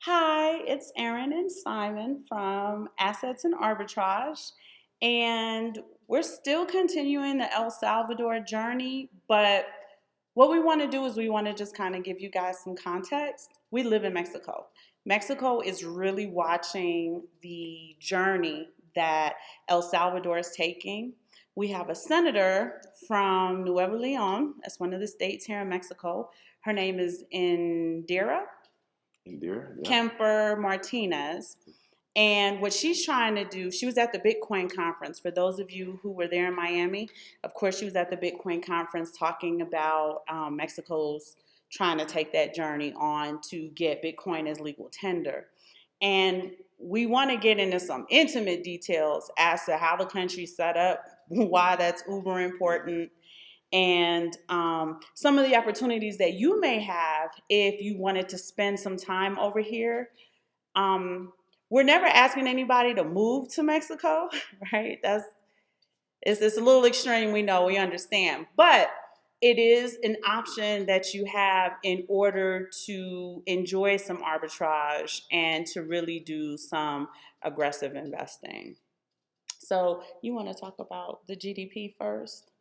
Hi, it's Erin and Simon from Assets and Arbitrage, and we're still continuing the El Salvador journey. But what we want to do is we want to just kind of give you guys some context. We live in Mexico. Mexico is really watching the journey that El Salvador is taking. We have a senator from Nuevo Leon, that's one of the states here in Mexico. Her name is Indira Indira, yeah. Kemper Martinez. And what she's trying to do, she was at the Bitcoin conference. For those of you who were there in Miami, of course, she was at the Bitcoin conference talking about Mexico's trying to take that journey on to get Bitcoin as legal tender. And we want to get into some intimate details as to how the country's set up, why that's uber important, and some of the opportunities that you may have if you wanted to spend some time over here. Um, we're never asking anybody to move to Mexico, right? It's a little extreme. We know, we understand, but it is an option that you have in order to enjoy some arbitrage and to really do some aggressive investing. So, you want to talk about the GDP first?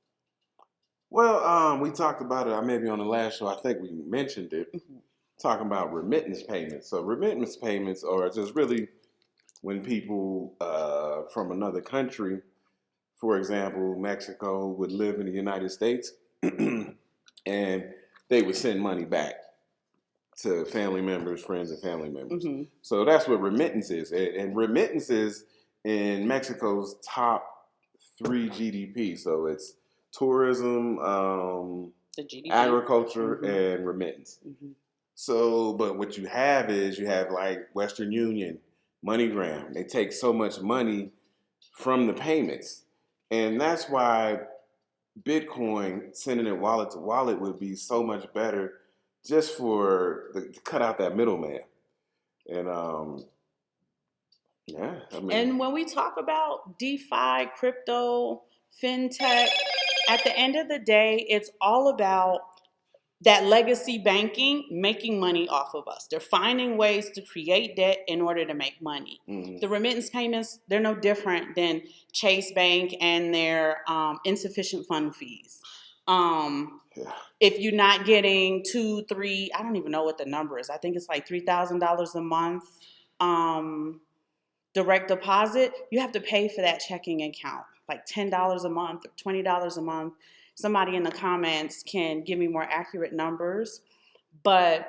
Well, we talked about it maybe on the last show. I think we mentioned it, Mm-hmm. talking about remittance payments. So remittance payments are just really when people from another country, for example, Mexico, would live in the United States, and they would send money back to family members, friends, and family members. Mm-hmm. So that's what remittance is. And remittance is in Mexico's top three GDP. So it's tourism, The GDP. agriculture, Mm-hmm. and remittance. Mm-hmm. So, but what you have is you have like Western Union, MoneyGram. They take so much money from the payments. And that's why Bitcoin, sending it wallet to wallet, would be so much better just to cut out that middleman. And yeah, I mean, And when we talk about DeFi, crypto, fintech, at the end of the day, it's all about that legacy banking making money off of us. They're finding ways to create debt in order to make money. mm-hmm. The remittance payments, they're no different than Chase Bank and their insufficient fund fees. Yeah. If you're not getting 2, 3, I don't even know what the number is. I think it's like $3,000 a month. Direct deposit, you have to pay for that checking account, like $10 a month or $20 a month. Somebody in the comments can give me more accurate numbers, but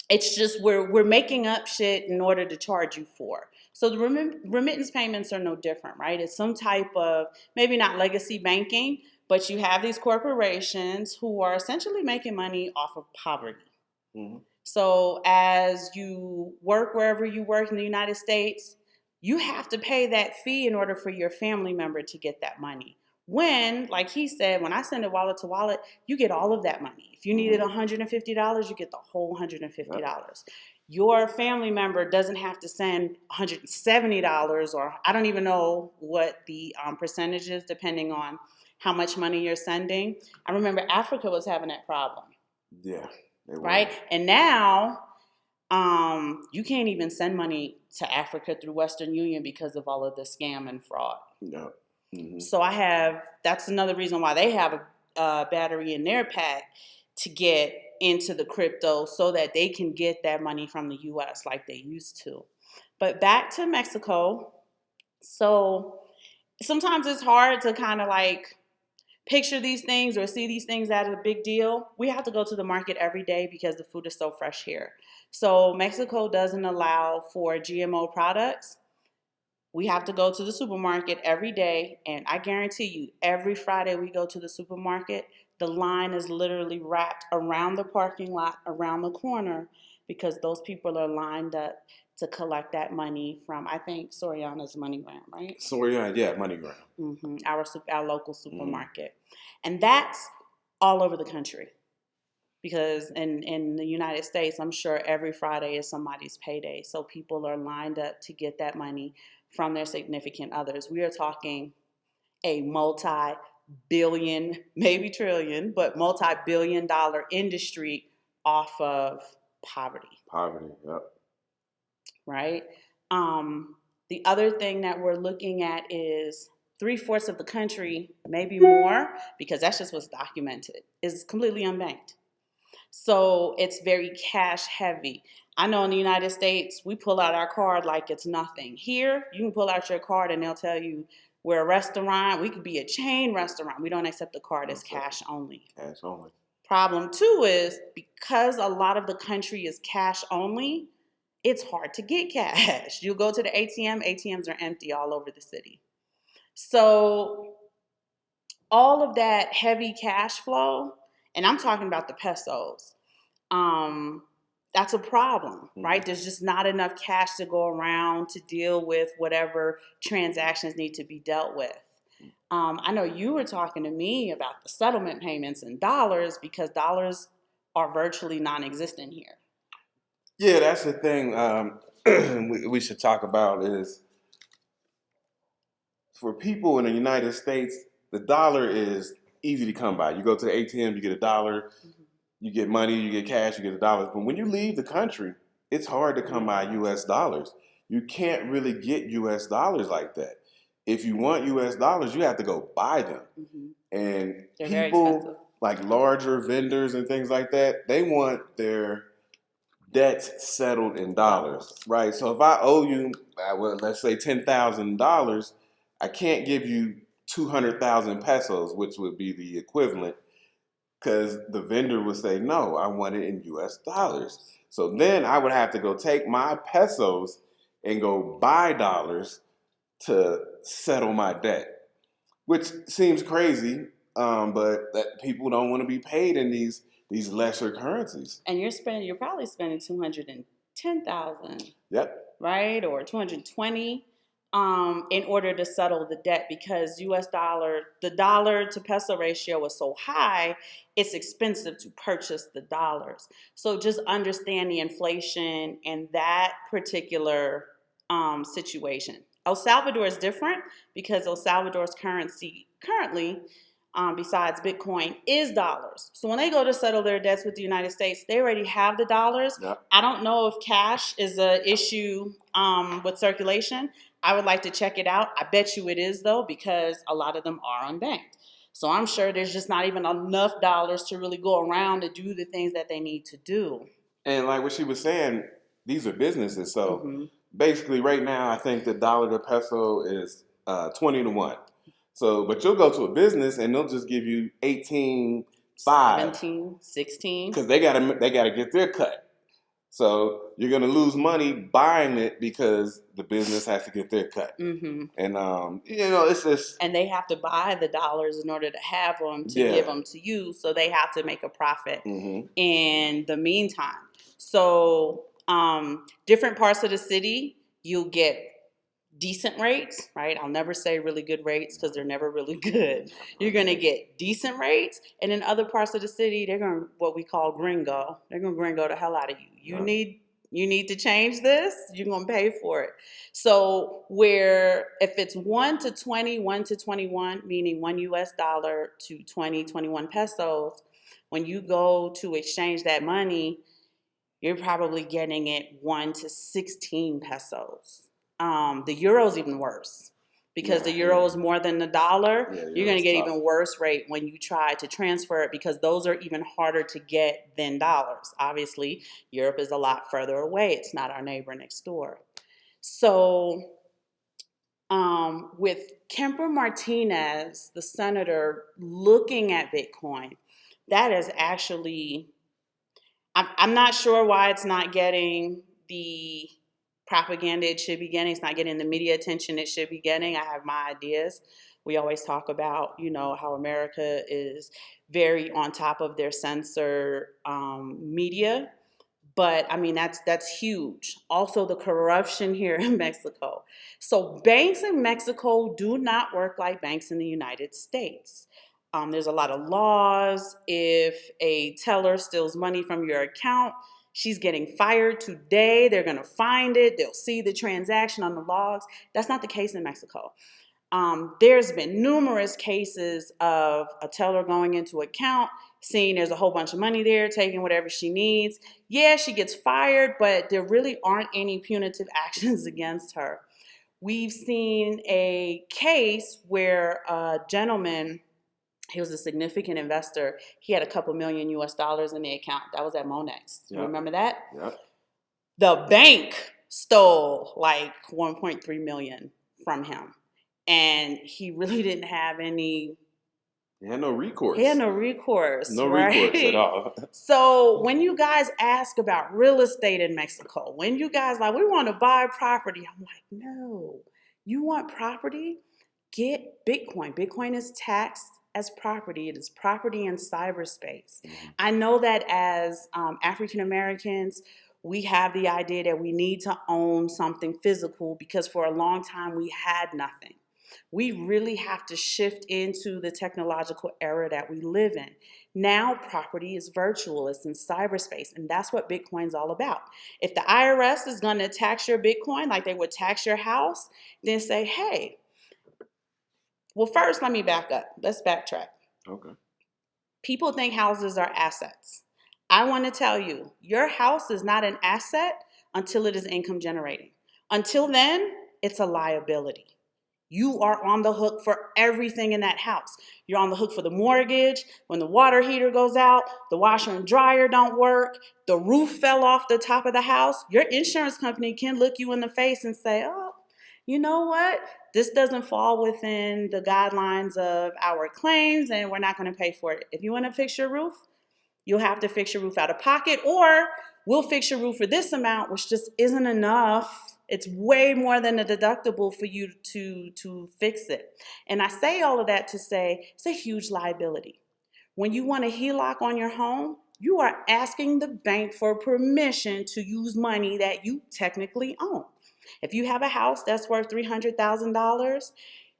it's just we're making up shit in order to charge you for. So the remittance payments are no different, right? It's some type of, maybe not legacy banking, but you have these corporations who are essentially making money off of poverty. Mm-hmm. So as you work wherever you work in the United States, you have to pay that fee in order for your family member to get that money. When, like he said, when I send it wallet to wallet, you get all of that money. If you needed $150, you get the whole $150. Yep. Your family member doesn't have to send $170, or I don't even know what the percentage is depending on how much money you're sending. I remember Africa was having that problem. Yeah. Right? And now you can't even send money to Africa through Western Union because of all of the scam and fraud. Yeah. Mm-hmm. So that's another reason why they have a battery in their pack to get into the crypto so that they can get that money from the US like they used to. But back to Mexico. So sometimes it's hard to kind of like picture these things or see these things as a big deal. We have to go to the market every day because the food is so fresh here. So Mexico doesn't allow for GMO products. We have to go to the supermarket every day, and I guarantee you, every Friday we go to the supermarket, the line is literally wrapped around the parking lot, around the corner, because those people are lined up to collect that money from, I think, Soriana's MoneyGram, right? Soriana, yeah, MoneyGram. Mm-hmm. Our local supermarket. And that's all over the country. because in the United States, I'm sure every Friday is somebody's payday. So people are lined up to get that money from their significant others. We are talking a multi-billion, maybe trillion, but multi-billion dollar industry off of poverty. Poverty, yep. Right? The other thing that we're looking at is 3/4 of the country, maybe more, because that's just what's documented, is completely unbanked. So it's very cash heavy. I know in the United States, we pull out our card like it's nothing. Here, you can pull out your card and they'll tell you we're a restaurant. We could be a chain restaurant. We don't accept the card as cash only. Cash only. Problem two is because a lot of the country is cash only, it's hard to get cash. You go to the ATM, ATMs are empty all over the city. So all of that heavy cash flow, and I'm talking about the pesos, that's a problem, right? There's just not enough cash to go around to deal with whatever transactions need to be dealt with. I know you were talking to me about the settlement payments in dollars because dollars are virtually non-existent here. Yeah, that's the thing we should talk about is for people in the United States, the dollar is easy to come by. You go to the ATM, you get a dollar, you get money, you get cash, you get a dollar. But when you leave the country, it's hard to come by US dollars. You can't really get US dollars like that. If you want US dollars, you have to go buy them. And They're very people expensive. like larger vendors and things like that, they want their debts settled in dollars, right? So if I owe you, let's say $10,000, I can't give you 200,000 pesos, which would be the equivalent, because the vendor would say, no, I want it in US dollars. So then I would have to go take my pesos and go buy dollars to settle my debt, which seems crazy, but that people don't want to be paid in these lesser currencies. And you're probably spending 210,000. Yep. Right? Or 220 in order to settle the debt because the dollar to peso ratio is so high, it's expensive to purchase the dollars. So just understand the inflation in that particular situation. El Salvador is different because El Salvador's currency currently, besides Bitcoin, is dollars. So when they go to settle their debts with the United States, they already have the dollars. Yep. I don't know if cash is an issue with circulation. I would like to check it out. I bet you it is, though, because a lot of them are unbanked. So I'm sure there's just not even enough dollars to really go around to do the things that they need to do. And like what she was saying, these are businesses. So basically right now, I think the dollar to peso is 20-1. So, but you'll go to a business and they'll just give you 18.5, 17, 16. because they gotta get their cut. So you're gonna lose money buying it because the business has to get their cut. And it's just, and they have to buy the dollars in order to have them to give them to you. So they have to make a profit in the meantime. So different parts of the city, you'll get decent rates, right? I'll never say really good rates because they're never really good. You're going to get decent rates. And in other parts of the city, they're going to what we call gringo. They're going to gringo the hell out of you. You need to change this, you're going to pay for it. So where if it's 1 to 20, 1 to 21, meaning $1 US to 20, 21 pesos, when you go to exchange that money, you're probably getting it 1 to 16 pesos. The euro's even worse because the euro is more than the dollar. You're going to get even worse rate when you try to transfer it because those are even harder to get than dollars. Obviously, Europe is a lot further away. It's not our neighbor next door. So with Kemper Martinez, the senator, looking at Bitcoin, that is actually, I'm not sure why it's not getting the propaganda it should be getting. It's not getting the media attention it should be getting. I have my ideas. We always talk about, how America is very on top of their censor media. But I mean, that's huge. Also, the corruption here in Mexico. So banks in Mexico do not work like banks in the United States. There's a lot of laws. If a teller steals money from your account, she's getting fired today. They're going to find it. They'll see the transaction on the logs. That's not the case in Mexico. There's been numerous cases of a teller going into an account, seeing there's a whole bunch of money there, taking whatever she needs. Yeah, she gets fired, but there really aren't any punitive actions against her. We've seen a case where a gentleman, he was a significant investor. He had a couple million US dollars in the account. That was at Monex. You remember that? Yep. The bank stole like 1.3 million from him. And he really didn't have any. He had no recourse. He had no recourse. No right? recourse at all. So when you guys ask about real estate in Mexico, when you guys like, we want to buy property, I'm like, no. You want property? Get Bitcoin. Bitcoin is taxed as property. It is property in cyberspace. Mm-hmm. I know that as African Americans, we have the idea that we need to own something physical because for a long time we had nothing. We really have to shift into the technological era that we live in. Now property is virtual, it's in cyberspace, and that's what Bitcoin's all about. If the IRS is going to tax your Bitcoin like they would tax your house, then say, hey, well, first let me back up. Let's backtrack. Okay. People think houses are assets. I want to tell you, your house is not an asset until it is income generating. Until then, it's a liability. You are on the hook for everything in that house. You're on the hook for the mortgage, when the water heater goes out, the washer and dryer don't work, the roof fell off the top of the house. Your insurance company can look you in the face and say, oh, you know what? This doesn't fall within the guidelines of our claims and we're not going to pay for it. If you want to fix your roof, you'll have to fix your roof out of pocket, or we'll fix your roof for this amount, which just isn't enough. It's way more than a deductible for you to fix it. And I say all of that to say it's a huge liability. When you want a HELOC on your home, you are asking the bank for permission to use money that you technically own. If you have a house that's worth $300,000,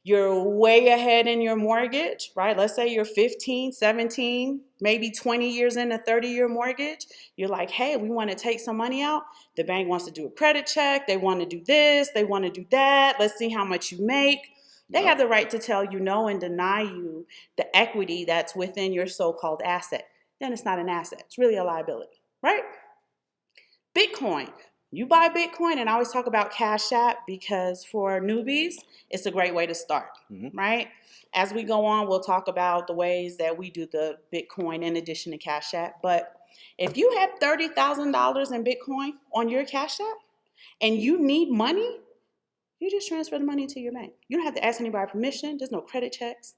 you're way ahead in your mortgage, right? Let's say you're 15, 17, maybe 20 years in a 30-year mortgage. You're like, hey, we want to take some money out. The bank wants to do a credit check. They want to do this. They want to do that. Let's see how much you make. They have the right to tell you no and deny you the equity that's within your so-called asset. Then it's not an asset. It's really a liability, right? Bitcoin. You buy Bitcoin, and I always talk about Cash App because for newbies, it's a great way to start, right? As we go on, we'll talk about the ways that we do the Bitcoin in addition to Cash App. But if you have $30,000 in Bitcoin on your Cash App and you need money, you just transfer the money to your bank. You don't have to ask anybody permission. There's no credit checks,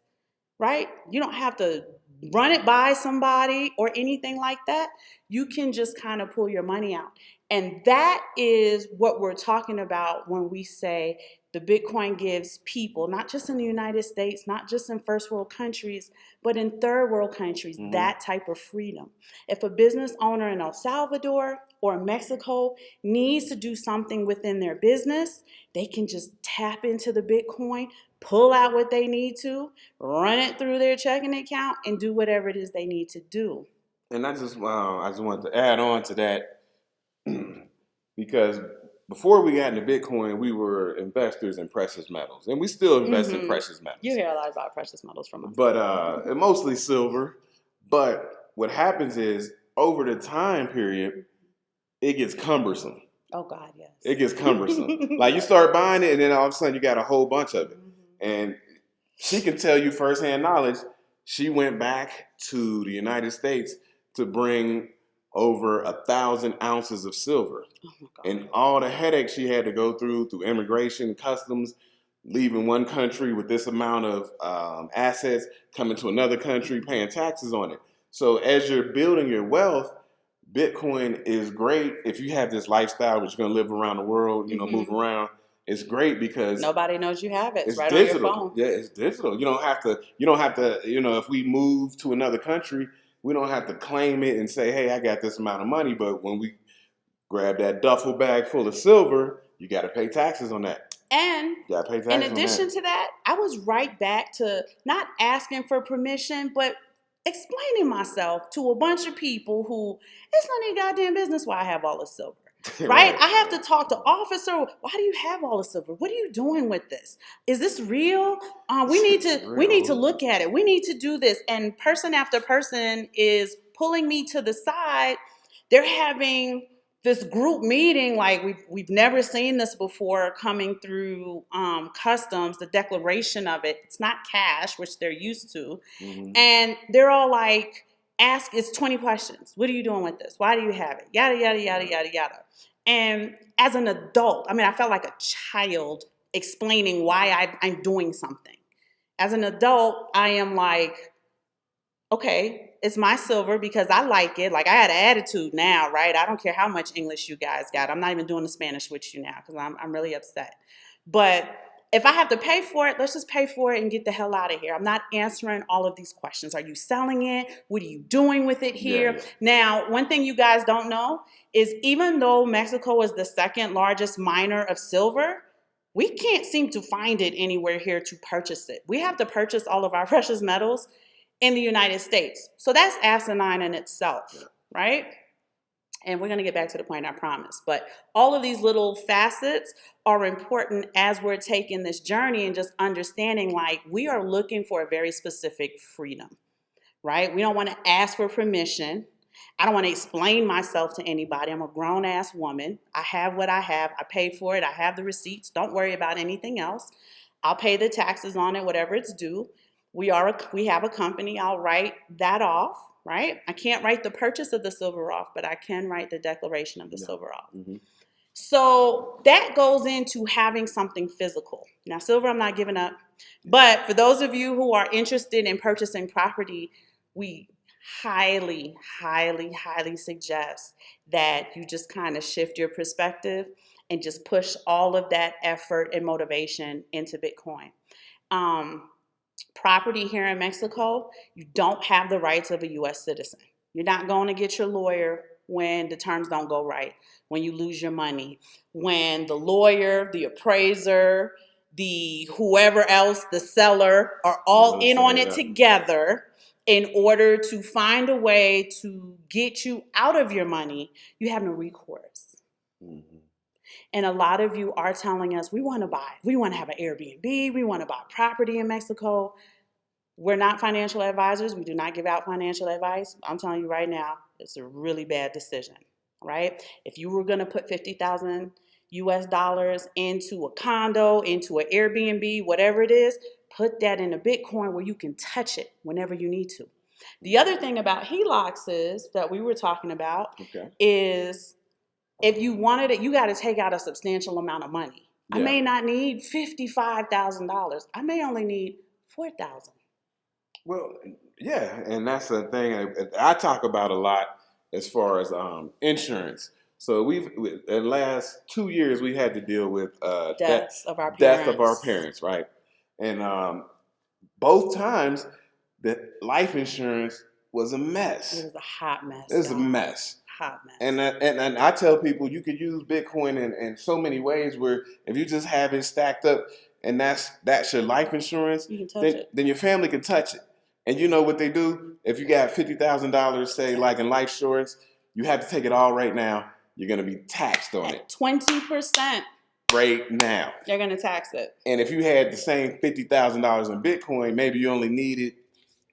right? You don't have to run it by somebody or anything like that. You can just kind of pull your money out. And that is what we're talking about when we say the Bitcoin gives people, not just in the United States, not just in first world countries, but in third world countries, that type of freedom. If a business owner in El Salvador or Mexico needs to do something within their business, they can just tap into the Bitcoin, pull out what they need to, run it through their checking account, and do whatever it is they need to do. And I just wanted to add on to that because before we got into Bitcoin, we were investors in precious metals, and we still invest in precious metals. You hear a lot about precious metals from us, but mostly silver. But what happens is over the time period, it gets cumbersome. Oh God, yes. It gets cumbersome. Like you start buying it, and then all of a sudden you got a whole bunch of it. And she can tell you firsthand knowledge. She went back to the United States to bring over 1,000 ounces of silver. Oh my God. And all the headaches she had to go through immigration, customs, leaving one country with this amount of assets, coming to another country, paying taxes on it. So as you're building your wealth, Bitcoin is great if you have this lifestyle where you're going to live around the world, move around. It's great because nobody knows you have it. It's right digital. On your phone. Yeah, it's digital. You don't have to, if we move to another country, we don't have to claim it and say, hey, I got this amount of money. But when we grab that duffel bag full of silver, you got to pay taxes on that. And You gotta pay in tax on addition that. to that, I was right back to not asking for permission, but explaining myself to a bunch of people who it's none of your goddamn business why I have all this silver. Right? Right. I have to talk to officer. Why do you have all the silver? What are you doing with this? Is this real? We need to Real. look at it. We need to do this. And person after person is pulling me to the side. They're having this group meeting like we've never seen this before coming through customs. The declaration of it. It's not cash, which they're used to, Mm-hmm. and they're all like, ask, it's 20 questions. What are you doing with this? Why do you have it? Yada, yada, yada, Right. yada, yada. And as an adult, I mean, I felt like a child explaining why I'm doing something. As an adult, I am like, okay, it's my silver because I like it. Like I had an attitude now, right? I don't care how much English you guys got. I'm not even doing the Spanish with you now because I'm really upset. But if I have to pay for it, let's just pay for it and get the hell out of here. I'm not answering all of these questions. Are you selling it? What are you doing with it Yeah, here? yeah. Now, one thing you guys don't know is even though Mexico is the second largest miner of silver, we can't seem to find it anywhere here to purchase it. We have to purchase all of our precious metals in the United States. So that's asinine in itself, right? And we're going to get back to the point, I promise. But all of these little facets are important as we're taking this journey and just understanding like we are looking for a very specific freedom, right? We don't want to ask for permission. I don't want to explain myself to anybody. I'm a grown ass woman. I have what I have. I paid for it. I have the receipts. Don't worry about anything else. I'll pay the taxes on it, whatever it's due. We have a company. I'll write that off, right? I can't write the purchase of the silver off, but I can write the declaration of the silver off. Mm-hmm. So that goes into having something physical. Now, silver, I'm not giving up. But for those of you who are interested in purchasing property, we highly, highly, highly suggest that you just kind of shift your perspective and just push all of that effort and motivation into Bitcoin. Property here in Mexico, you don't have the rights of a U.S. citizen. You're not going to get your lawyer when the terms don't go right, when you lose your money, when the lawyer, the appraiser, the whoever else, the seller, are all in on it together in order to find a way to get you out of your money. You have no recourse. Mm-hmm. And a lot of you are telling us, we want to have an Airbnb, we want to buy property in Mexico. We're not financial advisors. We do not give out financial advice. I'm telling you right now, it's a really bad decision, right? If you were going to put 50,000 US dollars into a condo, into an Airbnb, whatever it is, put that in a Bitcoin where you can touch it whenever you need to. The other thing about HELOCs is that we were talking about is if you wanted it, you got to take out a substantial amount of money. I may not need $55,000. I may only need $4,000. Well, yeah, and that's the thing I talk about a lot as far as insurance. So in the last 2 years we had to deal with Deaths of our death of our parents. parents, right? And both times the life insurance was a mess. It was a hot mess. It was a mess. Hot mess. And I tell people you could use Bitcoin in so many ways where if you just have it stacked up and that's your life insurance, you can touch it. Then your family can touch it. And you know what they do? If you got $50,000, say like in life insurance, you have to take it all right now. You're gonna be taxed on it. 20%. Right now. They're gonna tax it. And if you had the same $50,000 in Bitcoin, maybe you only needed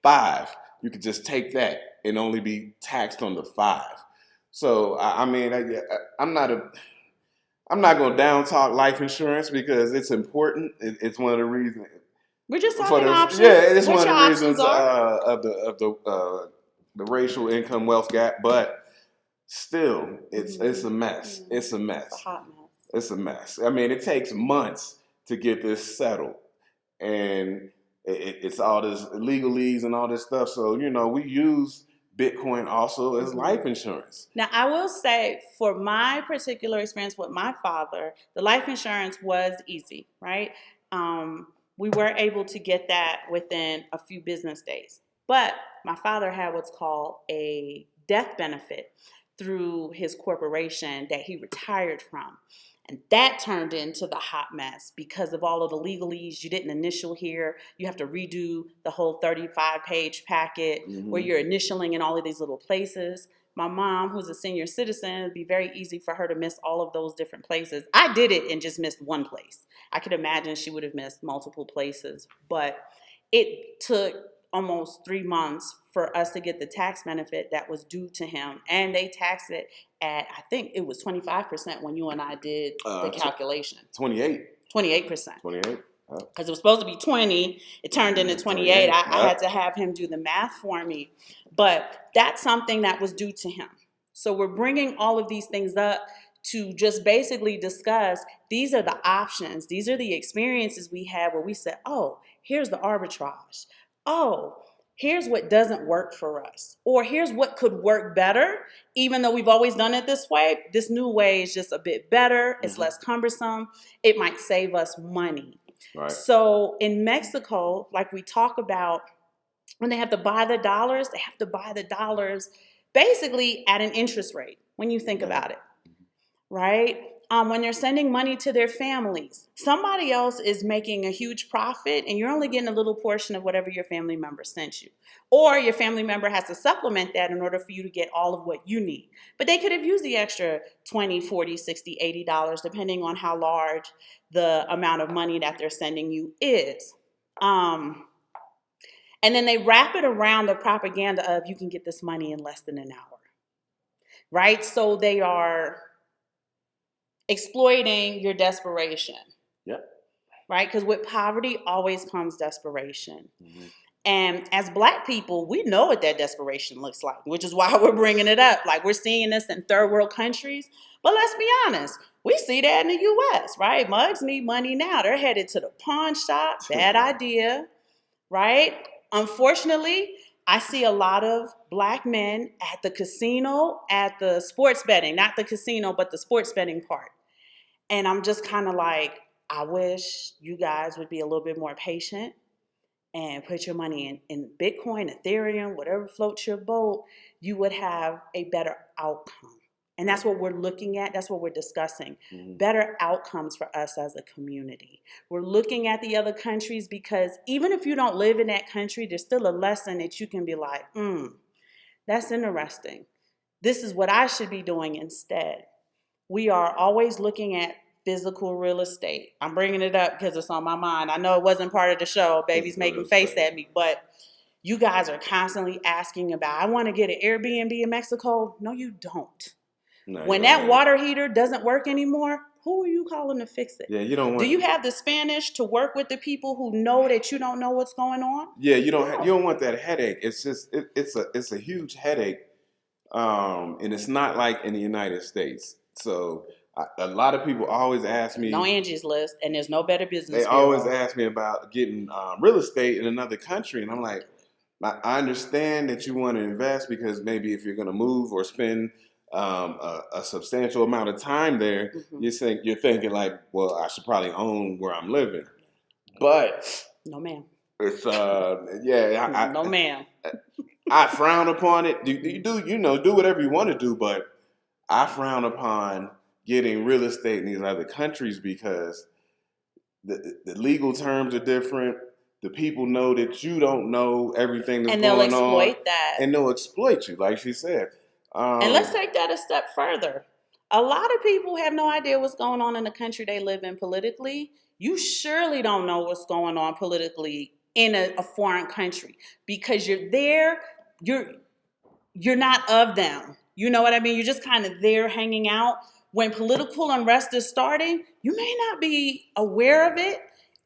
5. You could just take that and only be taxed on the 5. So I mean, I'm not going to down talk life insurance because it's important. It's one of the reasons. We're just talking options. Yeah, it's what one of the reasons of the racial income wealth gap. But still, it's a mess. It's a mess. It's a hot mess. It's a mess. I mean, it takes months to get this settled, and it's all this legalese and all this stuff. So we use Bitcoin also as life insurance. Now, I will say, for my particular experience with my father, the life insurance was easy, right? We were able to get that within a few business days. But my father had what's called a death benefit through his corporation that he retired from. And that turned into the hot mess because of all of the legalese. You didn't initial here. You have to redo the whole 35-page packet where you're initialing in all of these little places. My mom, who's a senior citizen, it'd be very easy for her to miss all of those different places. I did it and just missed one place. I could imagine she would have missed multiple places. But it took almost 3 months for us to get the tax benefit that was due to him. And they taxed it at, I think it was 25% when you and I did the calculation. 28%. 28%. 28. Because it was supposed to be 20. It turned into 28. I had to have him do the math for me. But that's something that was due to him. So we're bringing all of these things up to just basically discuss, these are the options. These are the experiences we have where we said, oh, here's the arbitrage. Oh, here's what doesn't work for us. Or here's what could work better. Even though we've always done it this way, this new way is just a bit better. It's less cumbersome. It might save us money. Right. So in Mexico, like we talk about, when they have to buy the dollars, they have to buy the dollars basically at an interest rate when you think about it, right? When they're sending money to their families, somebody else is making a huge profit and you're only getting a little portion of whatever your family member sent you. Or your family member has to supplement that in order for you to get all of what you need. But they could have used the extra $20, $40, $60, $80, depending on how large the amount of money that they're sending you is. And then they wrap it around the propaganda of you can get this money in less than an hour, right? So they are exploiting your desperation. Yep. Right? Because with poverty always comes desperation. And as Black people, we know what that desperation looks like, which is why we're bringing it up. Like, we're seeing this in third world countries. But let's be honest, we see that in the U.S., right? Mugs need money now. They're headed to the pawn shop. Bad idea, right? Unfortunately, I see a lot of Black men at the casino, at the sports betting, not the casino, but the sports betting part. And I'm just kind of like, I wish you guys would be a little bit more patient and put your money in Bitcoin, Ethereum, whatever floats your boat. You would have a better outcome. And that's what we're looking at. That's what we're discussing. Better outcomes for us as a community. We're looking at the other countries because even if you don't live in that country, there's still a lesson that you can be like, that's interesting. This is what I should be doing instead. We are always looking at physical real estate. I'm bringing it up because it's on my mind. I know it wasn't part of the show. Baby's making face at me, but you guys are constantly asking about, I want to get an Airbnb in Mexico. No, you don't. No, when that water heater doesn't work anymore, who are you calling to fix it? Yeah, you don't want. Do you have the Spanish to work with the people who know that you don't know what's going on? Yeah, you don't. You don't want that headache. It's just it's a huge headache, and it's not like in the United States. So a lot of people always ask me. No Angie's List, and there's no Better Business. They always ask me about getting real estate in another country, and I'm like, I understand that you want to invest because maybe if you're going to move or spend a substantial amount of time there, you're thinking like, well, I should probably own where I'm living. But no, ma'am. It's yeah, no, ma'am. I frown upon it. Do whatever you want to do, but I frown upon getting real estate in these other countries because the legal terms are different. The people know that you don't know everything that's going on. And they'll exploit that. And they'll exploit you, like she said. And let's take that a step further. A lot of people have no idea what's going on in the country they live in politically. You surely don't know what's going on politically in a foreign country because you're there. You're not of them. You know what I mean? You're just kind of there hanging out. When political unrest is starting, you may not be aware of it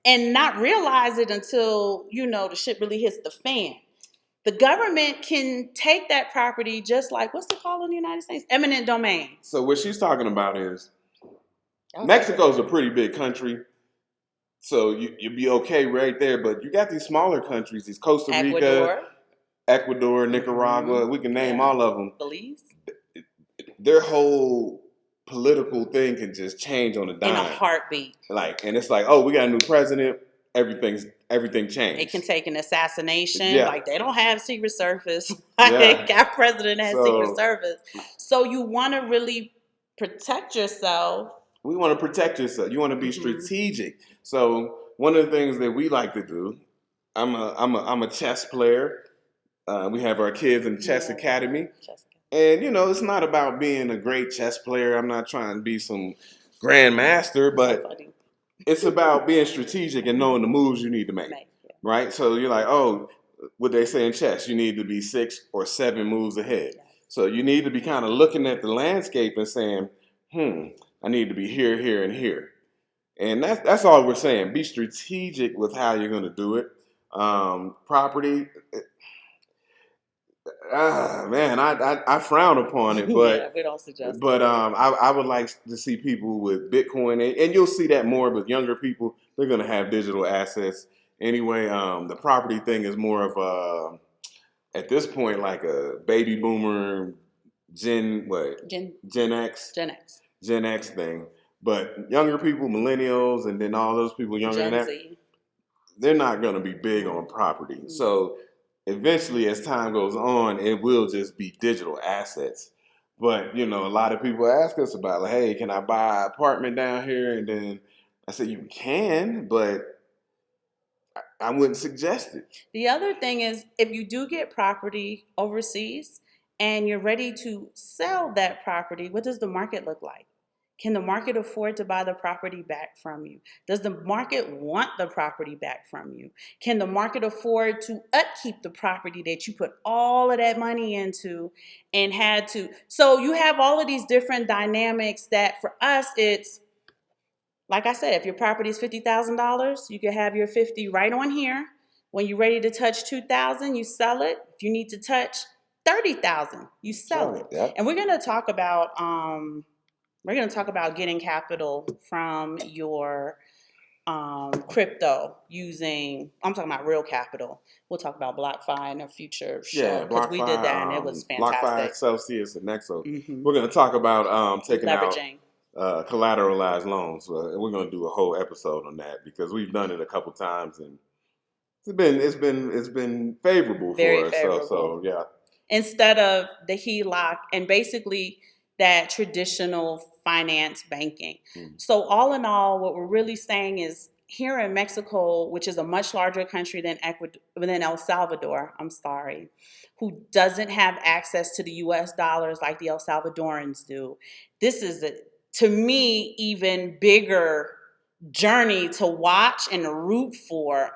and not realize it until, the shit really hits the fan. The government can take that property just like, what's it called in the United States? Eminent domain. So what she's talking about is Mexico's a pretty big country. So you'd be okay right there. But you got these smaller countries, these Costa Rica, Ecuador, Nicaragua. We can name all of them. Belize. Their whole political thing can just change on a dime. In a heartbeat. And it's like, oh, we got a new president. Everything changed. It can take an assassination. Yeah. Like, they don't have Secret Service. Our president has Secret Service. So you want to really protect yourself we want to protect yourself. You want to be strategic. So one of the things that we like to do, I'm a chess player. We have our kids in chess academy, and it's not about being a great chess player. I'm not trying to be some grandmaster, but it's about being strategic and knowing the moves you need to make. Right? So you're like, oh, what they say in chess, you need to be 6 or 7 moves ahead. So you need to be kind of looking at the landscape and saying, I need to be here, here, and here. And that's all we're saying. Be strategic with how you're going to do it. Property, man, I frown upon it, but we don't suggest but I would like to see people with Bitcoin, and you'll see that more with younger people. They're going to have digital assets anyway. The property thing is more of a, at this point, like a baby boomer Gen X thing. But younger people, millennials, and then all those people younger than that, they're not going to be big on property. So eventually, as time goes on, it will just be digital assets. But a lot of people ask us about, like, hey, can I buy an apartment down here? And then I said, you can, but I wouldn't suggest it. The other thing is, if you do get property overseas and you're ready to sell that property, what does the market look like? Can the market afford to buy the property back from you? Does the market want the property back from you? Can the market afford to upkeep the property that you put all of that money into and had to? So you have all of these different dynamics that for us, it's, like I said, if your property is $50,000, you can have your 50 right on here. When you're ready to touch 2,000, you sell it. If you need to touch 30,000, you sell it. Yep. And we're going to talk about getting capital from your crypto using, I'm talking about real capital. We'll talk about BlockFi in a future show, because we did that and it was fantastic. BlockFi, Celsius, and Nexo. We're going to talk about taking leveraging out collateralized loans. And we're going to do a whole episode on that, because we've done it a couple times and it's been favorable Very for us. favorable. So yeah. Instead of the HELOC and basically that traditional finance banking. So all in all, what we're really saying is, here in Mexico, which is a much larger country than El Salvador, who doesn't have access to the US dollars like the El Salvadorans do, this is to me, even bigger journey to watch and to root for.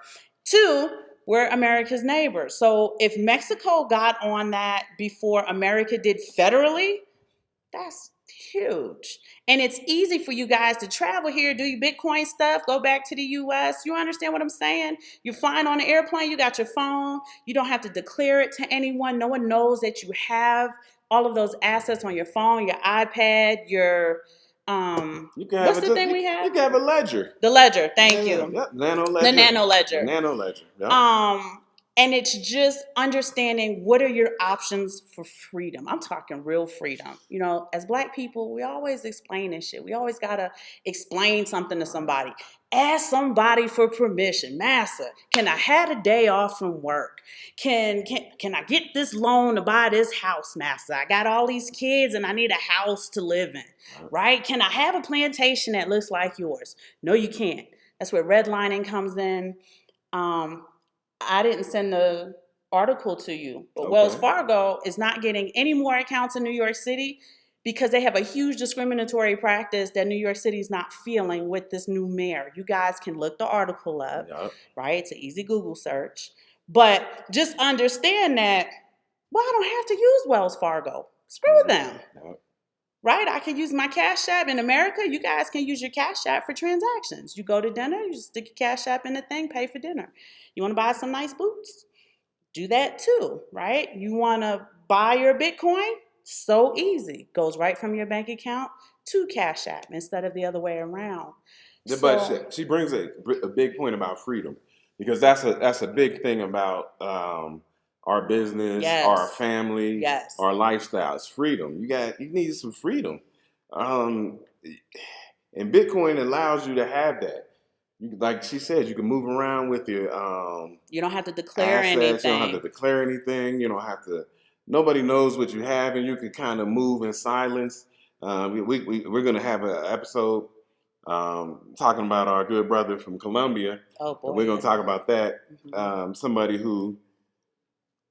2, we're America's neighbors. So if Mexico got on that before America did federally, that's huge. And it's easy for you guys to travel here, do your Bitcoin stuff, go back to the US. You understand what I'm saying? You're flying on an airplane, you got your phone, you don't have to declare it to anyone. No one knows that you have all of those assets on your phone, your iPad, your what's the thing we have? You can have a ledger. The ledger, thank you. Yep, Nano Ledger. The Nano Ledger. The Nano Ledger. Yep. And it's just understanding what are your options for freedom. I'm talking real freedom. As Black people, we always explain this shit. We always got to explain something to somebody. Ask somebody for permission. Massa, can I have a day off from work? Can I get this loan to buy this house, Massa? I got all these kids and I need a house to live in, right? Can I have a plantation that looks like yours? No, you can't. That's where redlining comes in. I didn't send the article to you, but Wells Fargo is not getting any more accounts in New York City because they have a huge discriminatory practice that New York City is not feeling with this new mayor. You guys can look the article up, right? It's an easy Google search. But just understand that, well, I don't have to use Wells Fargo. Screw them. Right? I can use my Cash App in America. You guys can use your Cash App for transactions. You go to dinner, you just stick your Cash App in the thing, pay for dinner. You want to buy some nice boots? Do that too, right? You want to buy your Bitcoin? So easy. Goes right from your bank account to Cash App instead of the other way around. But she brings a big point about freedom, because that's a big thing about our business, our family, our lifestyle. It's freedom. You need some freedom. And Bitcoin allows you to have that. Like she said, you can move around with your you don't have to declare assets. anything. You don't have to declare anything. You don't have to. Nobody knows what you have, and you can kind of move in silence. We're going to have an episode talking about our good brother from Colombia. Oh boy, we're going to talk about that. Somebody who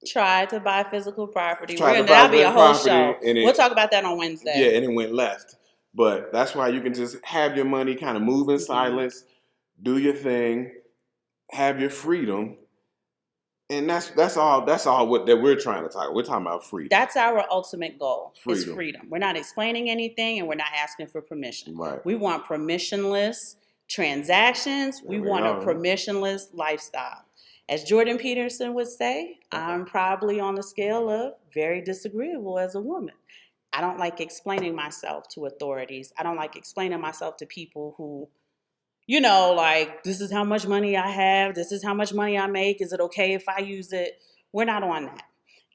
tried to buy physical property. That'll be a whole show. And we'll talk about that on Wednesday. Yeah, and it went left. But that's why you can just have your money, kind of move in silence, do your thing, have your freedom. And that's all that we're trying to talk. We're talking about freedom. That's our ultimate goal. Is freedom. We're not explaining anything, and we're not asking for permission. Right. We want permissionless transactions. We want a permissionless lifestyle. As Jordan Peterson would say, I'm probably on the scale of very disagreeable as a woman. I don't like explaining myself to authorities. I don't like explaining myself to people who, like, this is how much money I have. This is how much money I make. Is it okay if I use it? We're not on that.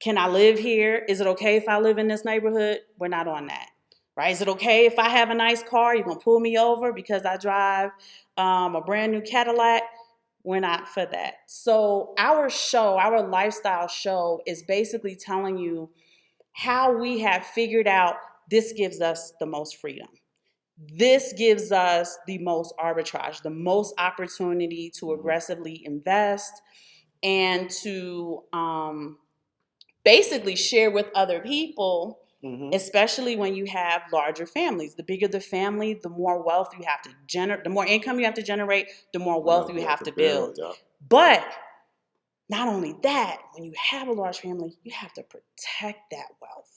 Can I live here? Is it okay if I live in this neighborhood? We're not on that. Right? Is it okay if I have a nice car? You're going to pull me over because I drive a brand new Cadillac? We're not for that. So our show, our lifestyle show, is basically telling you how we have figured out this gives us the most freedom. This gives us the most arbitrage, the most opportunity to aggressively invest and to basically share with other people, especially when you have larger families. The bigger the family, the more wealth you have to generate, the more income you have to generate, the more wealth you have to build. Yeah. But not only that, when you have a large family, you have to protect that wealth.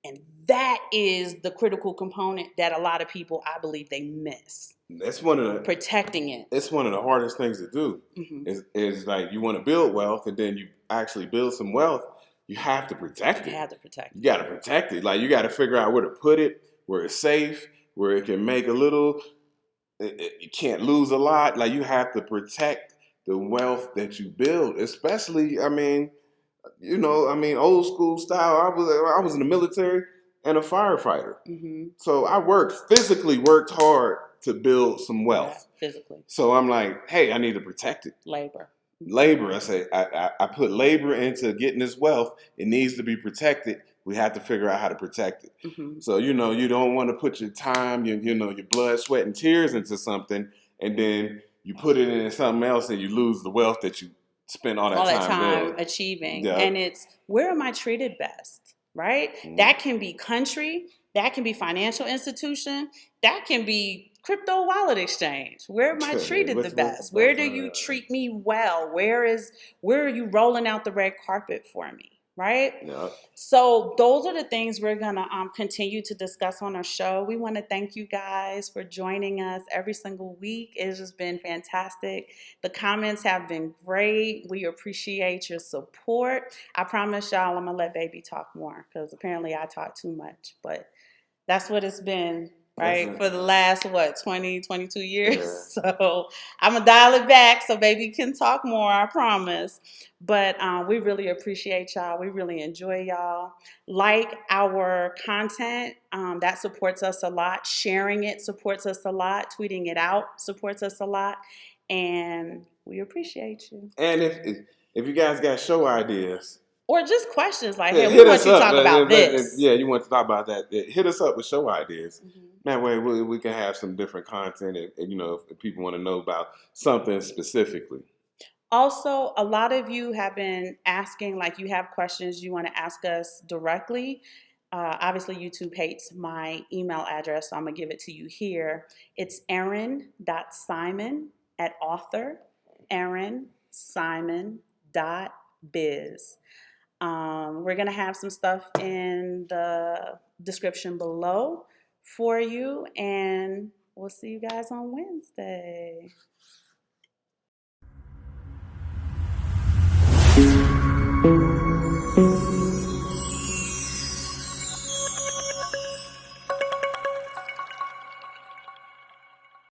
And that is the critical component that a lot of people, I believe, they miss. That's one of the protecting it. It's one of the hardest things to do. Is like you want to build wealth, and then you actually build some wealth. You have to protect it. You have to protect it. You got to protect it. Like you got to figure out where to put it, where it's safe, where it can make a little. You can't lose a lot. Like you have to protect the wealth that you build, especially. Old school style. I was in the military and a firefighter. So I physically worked hard to build some wealth. Yeah, physically. So I'm like, hey, I need to protect it. Labor. I say, I put labor into getting this wealth. It needs to be protected. We have to figure out how to protect it. So, you don't want to put your time, your blood, sweat, and tears into something, and then you put it into something else and you lose the wealth that you spend all that time achieving. Yeah. And it's, where am I treated best, right? That can be country, that can be financial institution, that can be crypto wallet exchange. Where am I treated the best? Where do you treat me well? Where are you rolling out the red carpet for me? Right? Yeah. So those are the things we're going to continue to discuss on our show. We want to thank you guys for joining us every single week. It's just been fantastic. The comments have been great. We appreciate your support. I promise y'all I'm going to let baby talk more because apparently I talk too much. But that's what it's been. Right? For the last, 20, 22 years. Yeah. So I'm going to dial it back so baby can talk more, I promise. But we really appreciate y'all. We really enjoy y'all. Like our content, that supports us a lot. Sharing it supports us a lot. Tweeting it out supports us a lot. And we appreciate you. And if you guys got show ideas, or just questions like, hey, we want you to talk about this. Yeah, you want to talk about that. Hit us up with show ideas. That way we can have some different content and if people want to know about something specifically. Also, a lot of you have been asking, like you have questions you want to ask us directly. Obviously, YouTube hates my email address, so I'm going to give it to you here. It's Erin.Simon@author, ErinSimon.biz. We're going to have some stuff in the description below for you, and we'll see you guys on Wednesday.